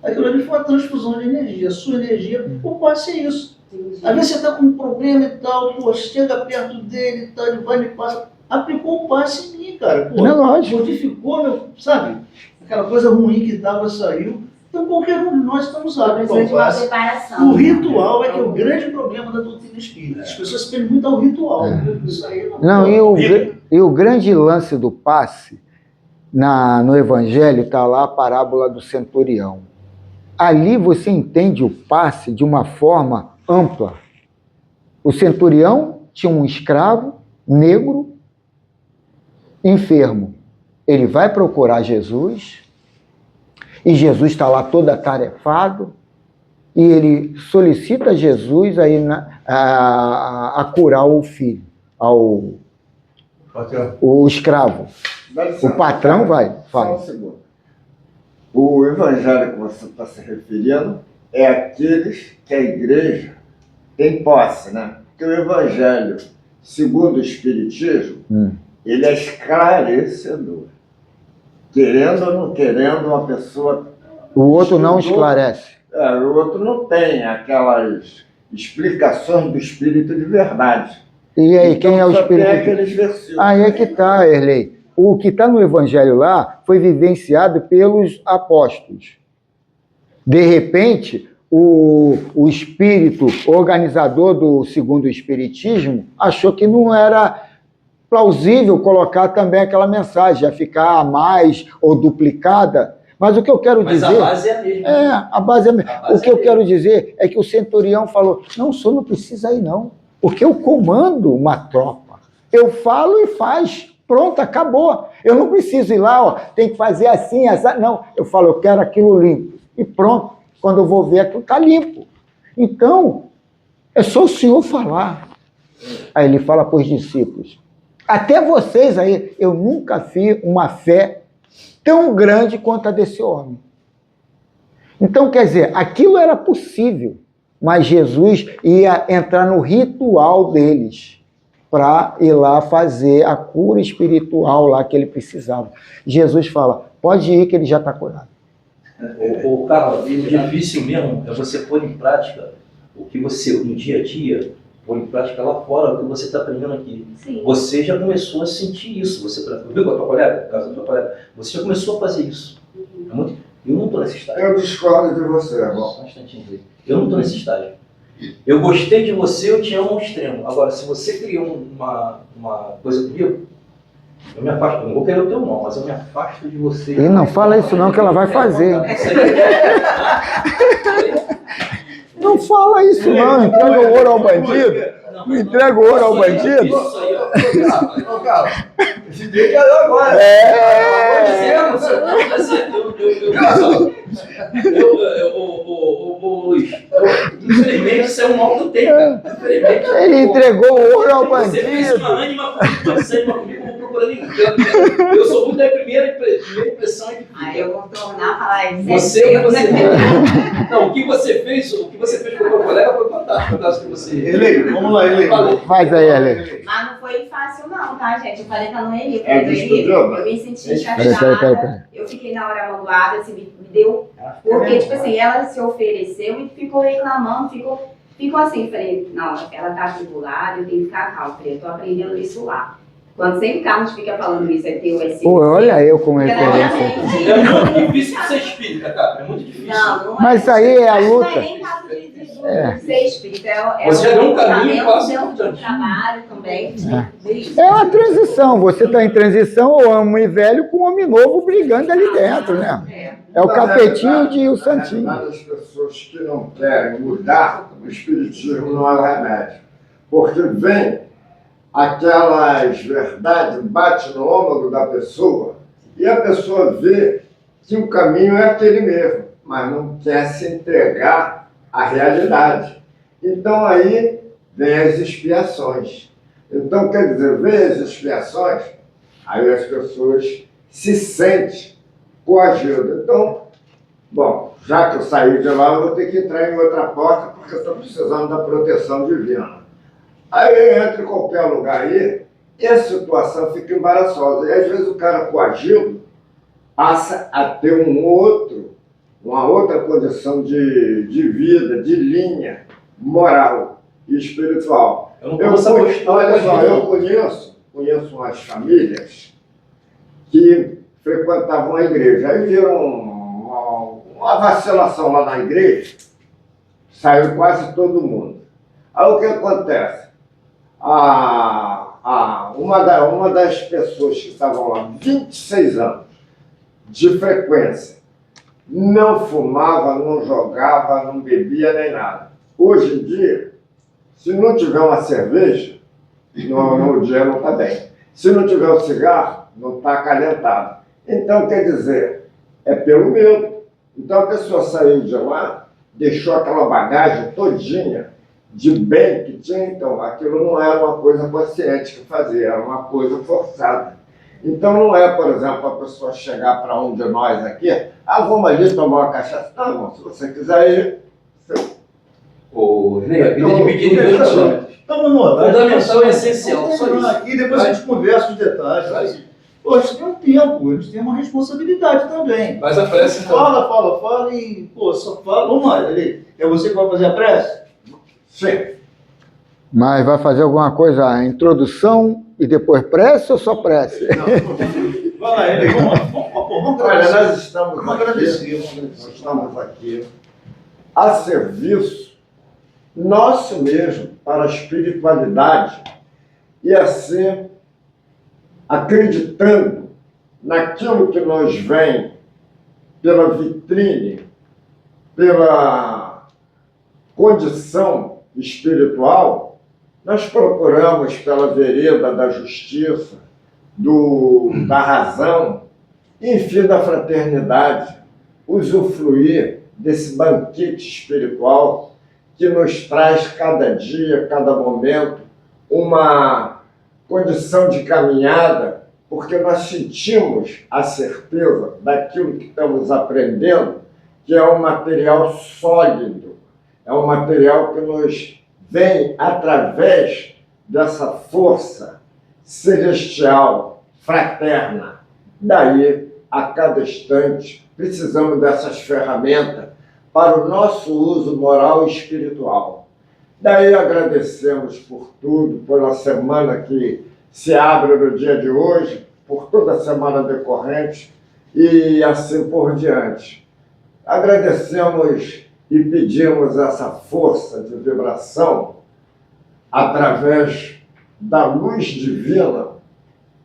Aquilo ali foi uma transfusão de energia, a sua energia, o passe é isso. Às vezes você está com um problema e tal, pô, chega perto dele e tal, ele vai e passa. Aplicou um passe em mim, cara. Pô, modificou, sabe? Aquela coisa ruim que estava, saiu. Então qualquer um de nós estamos aptos ao passe. O ritual é que é o grande problema da doutrina espírita. As pessoas se prendem muito ao ritual. Isso aí não e o grande lance do passe, no Evangelho, está lá a parábola do centurião. Ali você entende o passe de uma forma ampla. O centurião tinha um escravo negro, enfermo. Ele vai procurar Jesus, e Jesus está lá todo atarefado, e ele solicita a Jesus a curar o filho, o escravo. O patrão vai. Só um segundo. O evangelho que você está se referindo é aqueles que a igreja tem posse, né? Porque o evangelho, segundo o espiritismo, ele é esclarecedor. Querendo ou não querendo, uma pessoa... O outro não esclarece. O outro não tem aquelas explicações do espírito de verdade. E aí, quem é o espírito? Tem aqueles versículos. Aí é que está, Erlei. O que está no Evangelho lá foi vivenciado pelos apóstolos. De repente, o espírito organizador do segundo espiritismo achou que não era plausível colocar também aquela mensagem, ia ficar a mais ou duplicada. Mas o que eu quero dizer... Mas a base é a mesma. A base é a mesma. O que eu quero dizer é que o centurião falou, não, o senhor não precisa ir não, porque eu comando uma tropa. Eu falo e faz. Pronto, acabou. Eu não preciso ir lá, tem que fazer assim, assim. Não, eu falo, eu quero aquilo limpo. E pronto, quando eu vou ver, aquilo está limpo. Então, é só o senhor falar. Aí ele fala para os discípulos, até vocês aí, eu nunca vi uma fé tão grande quanto a desse homem. Então, quer dizer, aquilo era possível, mas Jesus ia entrar no ritual deles para ir lá fazer a cura espiritual lá que ele precisava. Jesus fala, pode ir que ele já está curado. O Carlos, o difícil mesmo é você pôr em prática o que você, no dia a dia, pôr em prática lá fora, o que você está aprendendo aqui. Sim. Você já começou a sentir isso. Você viu com a tua colega, no caso da tua colega? Você já começou a fazer isso. É muito... Eu não estou nesse estágio. Eu discordo de você, irmão. Só um instantinho aí. Eu não estou nesse estágio. Eu gostei de você, eu te amo ao extremo. Agora, se você criou uma coisa comigo, eu me afasto. Eu não vou querer o teu não, mas eu me afasto de você. E não fala isso não, que ela vai fazer. Não fala isso não, entrega o ouro ao bandido. Não entrega o ouro ao bandido. Isso aí, ó. Ô, Carlos, esse dia que agora. Luiz, infelizmente isso é um mal do tempo, cara. Infelizmente. Ele entregou o ouro ao Você fez bandido. uma ânima comigo, eu vou procurando ninguém. Eu sou muito da primeira impressão é que fica. Aí eu vou tornar a falar isso. Não, o que você fez com o meu colega foi fantástico. Ele, vamos lá, ele. Faz aí, Ele. Mas não foi fácil não, tá, gente? Eu falei pra Noeli, Desculpa. eu me senti Peraí. chateada, eu fiquei na hora magoada, assim, me deu... Porque, tipo assim, ela se ofereceu e ficou reclamando, ficou assim, falei, não, ela tá atribulada, eu tenho que ficar calma, falei, eu tô aprendendo isso lá. Quando sempre Carlos fica falando isso, é teu, é seu. Pô, olha eu como referência. É muito difícil ser espírita, cara. É muito difícil. Não é. Mas aí é a luta. Não é nem caso de ser espírita, Você já deu um caminho quase dentro do importante. trabalho também. É uma transição. Você está em transição, o homem velho com o homem novo brigando ali dentro, né? É o capetinho e o santinho. Na verdade, as pessoas que não querem mudar, o espiritismo não é remédio. Porque vem aquelas verdades, bate no âmago da pessoa e a pessoa vê que o caminho é aquele mesmo, mas não quer se entregar à realidade. Então aí vem as expiações. Então, quer dizer, vem as expiações, aí as pessoas se sentem coagidas. Então, bom, já que eu saí de lá, eu vou ter que entrar em outra porta porque eu estou precisando da proteção divina. Aí entra em qualquer lugar aí e a situação fica embaraçosa. E às vezes o cara coagido passa a ter uma outra condição de vida, de linha moral e espiritual. Olha só, eu conheço umas famílias que frequentavam a igreja. Aí viram uma vacilação lá na igreja, saiu quase todo mundo. Aí o que acontece? Uma das pessoas que estavam lá, 26 anos de frequência, não fumava, não jogava, não bebia nem nada. Hoje em dia, se não tiver uma cerveja, no dia não está bem. Se não tiver um cigarro, não está acalentado. Então, quer dizer, é pelo medo. Então a pessoa saiu de lá, deixou aquela bagagem todinha de bem que tinha, então aquilo não era uma coisa consciente que fazia, era uma coisa forçada. Então não é, por exemplo, a pessoa chegar para um de nós aqui, vamos ali tomar uma cachaça. Não, irmão, se você quiser ir, a vida é dividida em dois parâmetros. Estamos no horário. Fundamental e essencial, só isso. Aqui depois a gente conversa os detalhes. Pô, a gente tem um tempo, a gente tem uma responsabilidade também. Mas a prece então. Fala e, pô, só fala. Vamos lá, Eli. É você que vai fazer a prece? sim. Mas vai fazer alguma coisa, a introdução e depois prece ou só prece? Vai lá, Eli, vamos Olha, agradecer. nós estamos Vamos agradecer. Nós estamos aqui a serviço nosso mesmo, para a espiritualidade, e assim, acreditando naquilo que nos vem pela vitrine, pela condição espiritual, nós procuramos pela vereda da justiça, da razão, enfim, da fraternidade, usufruir desse banquete espiritual que nos traz cada dia, cada momento, uma condição de caminhada porque nós sentimos a certeza daquilo que estamos aprendendo, que é um material sólido, é um material que nos vem através dessa força celestial, fraterna. Daí, a cada instante, precisamos dessas ferramentas para o nosso uso moral e espiritual. Daí agradecemos por tudo, pela semana que se abre no dia de hoje, por toda a semana decorrente e assim por diante. Agradecemos e pedimos essa força de vibração através da luz divina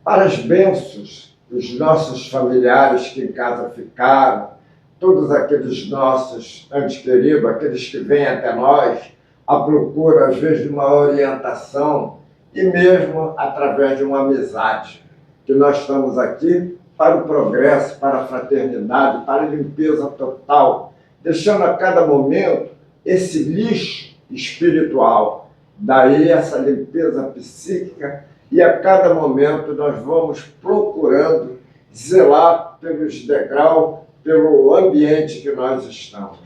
para as bênçãos dos nossos familiares que em casa ficaram, todos aqueles nossos entes queridos, aqueles que vêm até nós à procura, às vezes, de uma orientação e mesmo através de uma amizade, que nós estamos aqui para o progresso, para a fraternidade, para a limpeza total, deixando a cada momento esse lixo espiritual, daí essa limpeza psíquica, e a cada momento nós vamos procurando zelar pelos degraus, pelo ambiente que nós estamos.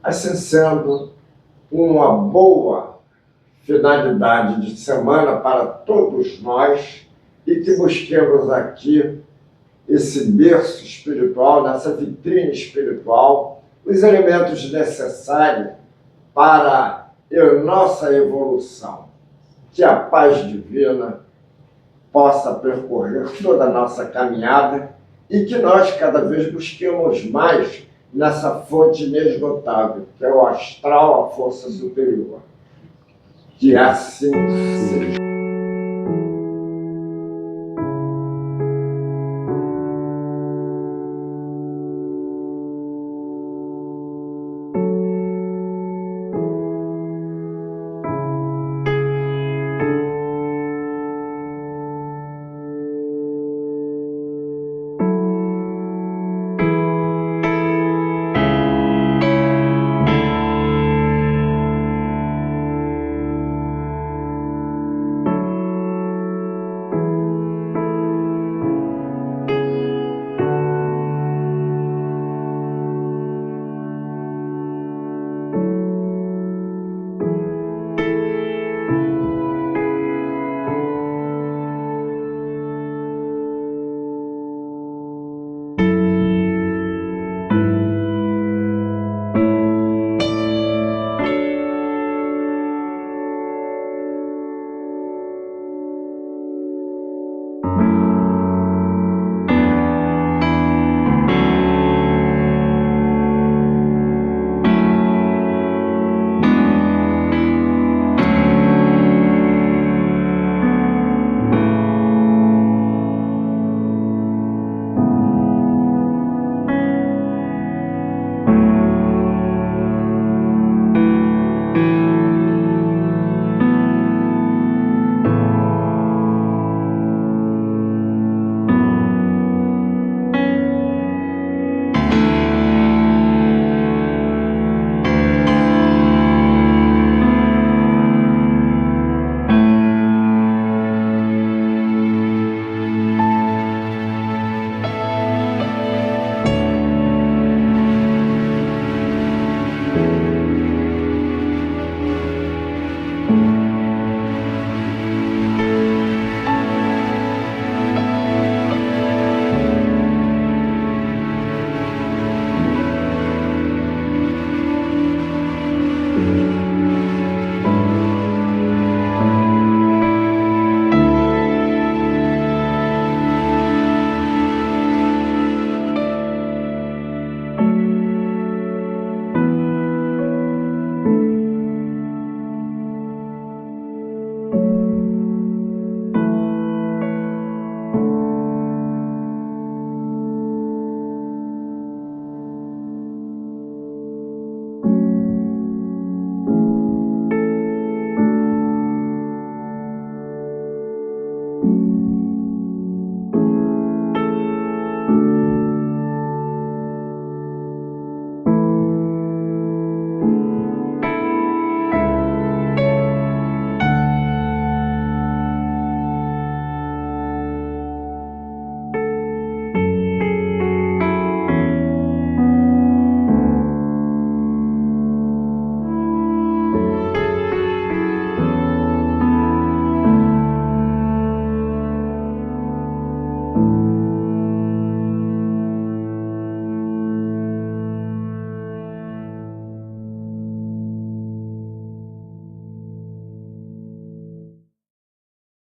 Assim sendo, uma boa finalidade de semana para todos nós e que busquemos aqui esse berço espiritual, nessa vitrine espiritual, os elementos necessários para a nossa evolução. Que a paz divina possa percorrer toda a nossa caminhada e que nós cada vez busquemos mais nessa fonte inesgotável, que é o astral, a força superior. Que assim seja.